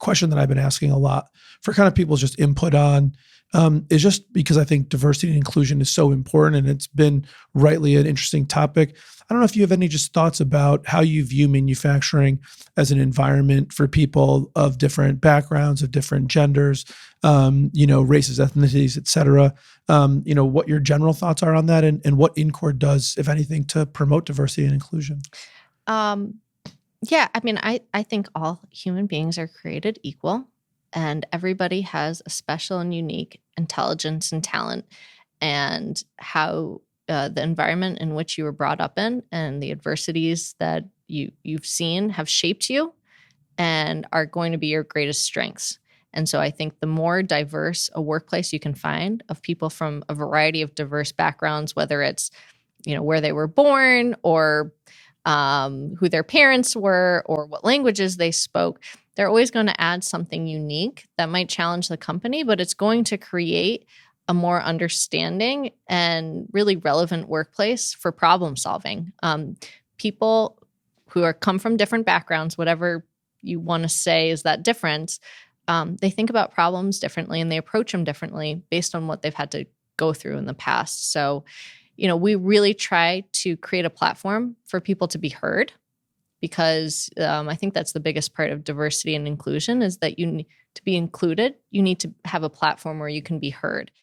question that I've been asking a lot for kind of people's just input on is just because I think diversity and inclusion is so important, and it's been rightly an interesting topic. I don't know if you have any just thoughts about how you view manufacturing as an environment for people of different backgrounds, of different genders, races, ethnicities, et cetera. What your general thoughts are on that, and what InCord does, if anything, to promote diversity and inclusion. Yeah, I mean, I think all human beings are created equal, and everybody has a special and unique intelligence and talent, and how the environment in which you were brought up in and the adversities that you've seen have shaped you and are going to be your greatest strengths. And so I think the more diverse a workplace you can find of people from a variety of diverse backgrounds, whether it's, where they were born or who their parents were or what languages they spoke, they're always going to add something unique that might challenge the company, but it's going to create a more understanding and really relevant workplace for problem solving. People who come from different backgrounds, whatever you want to say is that difference, they think about problems differently and they approach them differently based on what they've had to go through in the past. So, we really try to create a platform for people to be heard, because I think that's the biggest part of diversity and inclusion is that to be included, you need to have a platform where you can be heard.